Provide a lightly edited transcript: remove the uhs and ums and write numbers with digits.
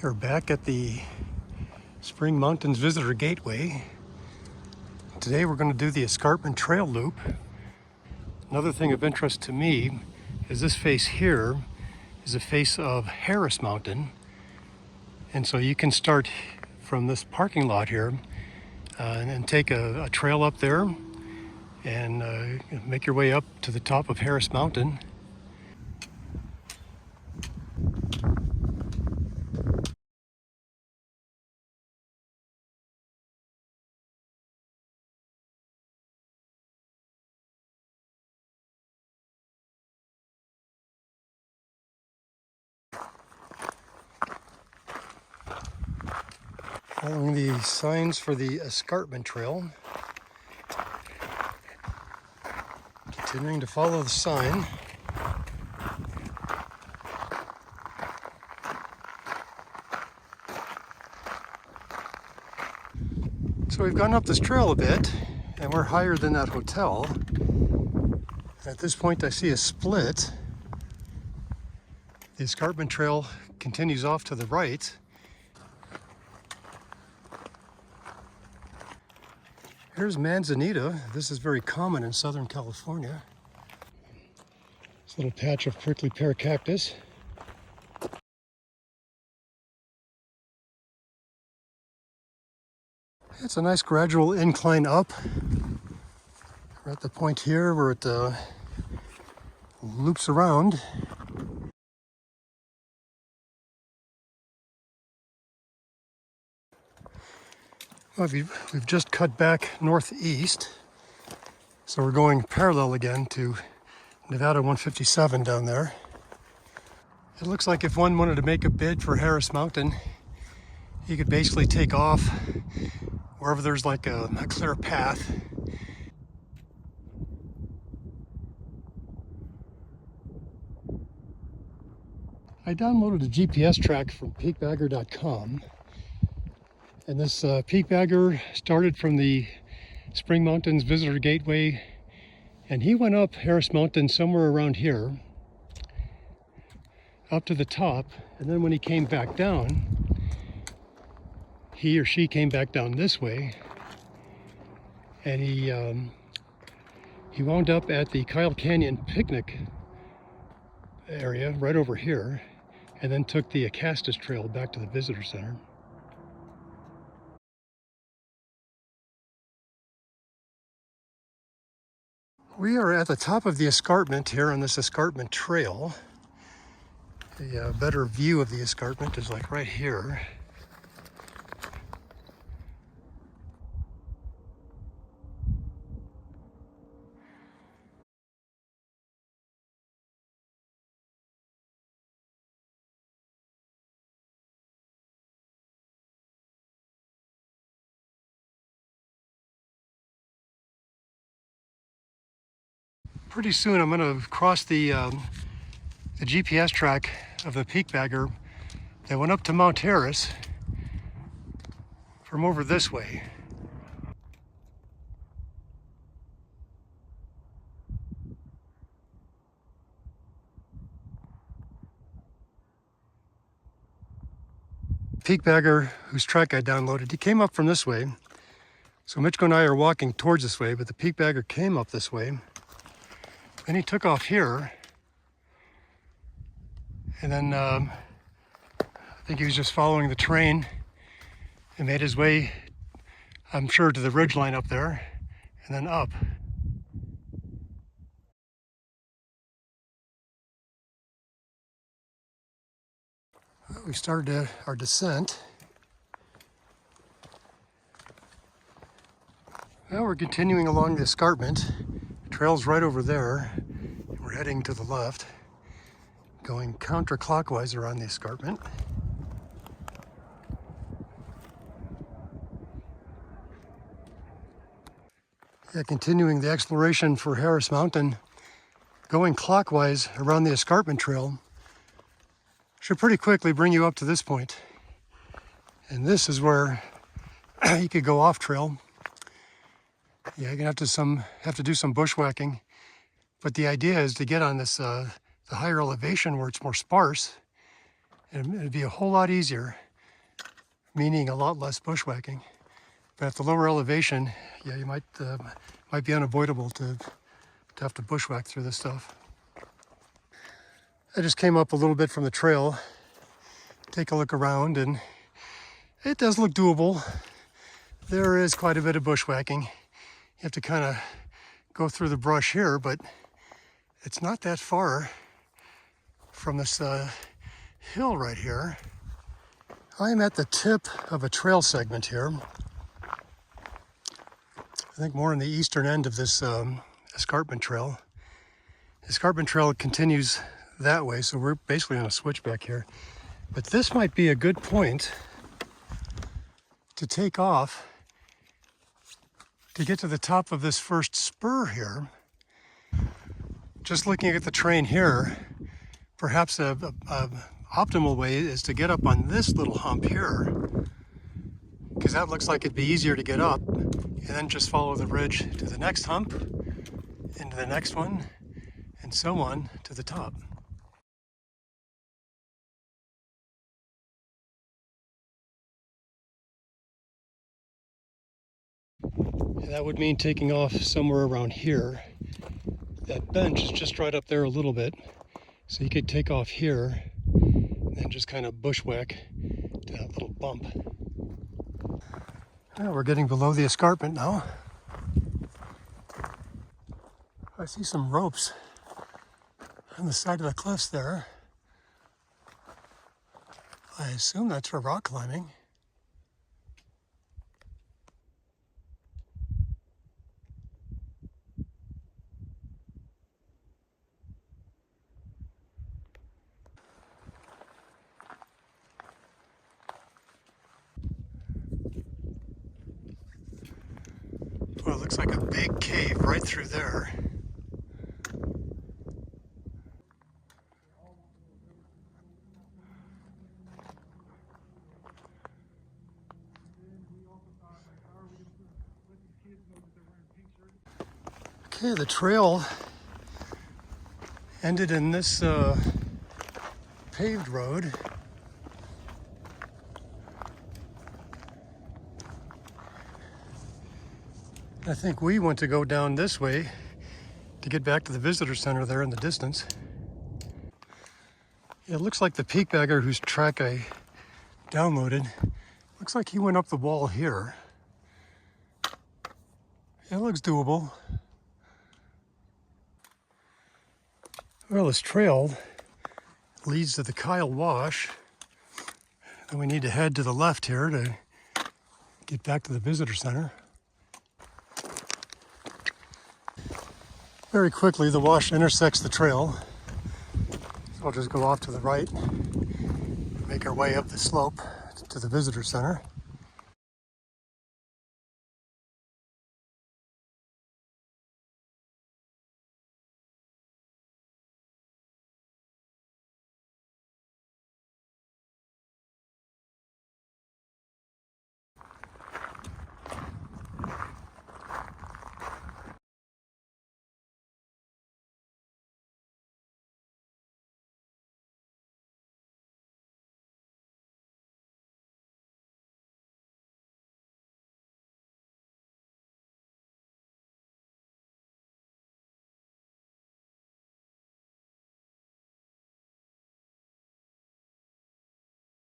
We're back at the Spring Mountains Visitor Gateway. Today we're going to do the Escarpment Trail loop. Another thing of interest to me is this face here is a face of Harris Mountain. And so you can start from this parking lot here and take a trail up there and make your way up to the top of Harris Mountain. Following the signs for the Escarpment Trail. Continuing to follow the sign. So we've gone up this trail a bit, and we're higher than that hotel. At this point I see a split. The Escarpment Trail continues off to the right. Here's manzanita. This is very common in Southern California. This little patch of prickly pear cactus. It's a nice gradual incline up. We're at the point here where it loops around. Well, we've just cut back northeast, so we're going parallel again to Nevada 157 down there. It looks like if one wanted to make a bid for Harris Mountain, you could basically take off wherever there's like a clear path. I downloaded a GPS track from peakbagger.com. And this peakbagger started from the Spring Mountains Visitor Gateway, and he went up Harris Mountain somewhere around here, up to the top, and then when he came back down, he or she came back down this way, and he wound up at the Kyle Canyon picnic area right over here, and then took the Acastus Trail back to the visitor center. We are at the top of the escarpment here on this Escarpment Trail. A better view of the escarpment is like right here. Pretty soon I'm going to cross the GPS track of the peakbagger that went up to Mount Harris from over this way. Peakbagger, whose track I downloaded, he came up from this way. So Mitchko and I are walking towards this way, but the peakbagger came up this way. Then he took off here, and then I think he was just following the terrain and made his way, I'm sure, to the ridgeline up there, and then up. We started our descent. Now we're continuing along the escarpment. The trail's right over there. We're heading to the left, going counterclockwise around the escarpment. Yeah, continuing the exploration for Harris Mountain, going clockwise around the Escarpment Trail should pretty quickly bring you up to this point. And this is where you could go off trail. Yeah, you're gonna have to do some bushwhacking, but the idea is to get on this the higher elevation where it's more sparse, and it'd be a whole lot easier meaning a lot less bushwhacking. But at the lower elevation, yeah, you might be unavoidable to have to bushwhack through this stuff. I just came up a little bit from the trail, take a look around, and it does look doable. There is quite a bit of bushwhacking. You have to kind of go through the brush here, but it's not that far from this hill right here. I'm at the tip of a trail segment here. I think more on the eastern end of this Escarpment Trail. Escarpment Trail continues that way, so we're basically on a switchback here. But this might be a good point to take off to get to the top of this first spur here. Just looking at the terrain here, perhaps a optimal way is to get up on this little hump here, because that looks like it'd be easier to get up, and then just follow the ridge to the next hump, into the next one, and so on to the top. And that would mean taking off somewhere around here. That bench is just right up there a little bit, so you could take off here and then just kind of bushwhack to that little bump. Well, we're getting below the escarpment now. I see some ropes on the side of the cliffs there. I assume that's for rock climbing. Well, it looks like a big cave right through there. Okay, the trail ended in this paved road. I think we want to go down this way to get back to the visitor center there in the distance. It looks like the peakbagger whose track I downloaded, looks like he went up the wall here. It looks doable. Well, this trail leads to the Kyle Wash, and we need to head to the left here to get back to the visitor center. Very quickly, the wash intersects the trail. So I'll just go off to the right, make our way up the slope to the visitor center.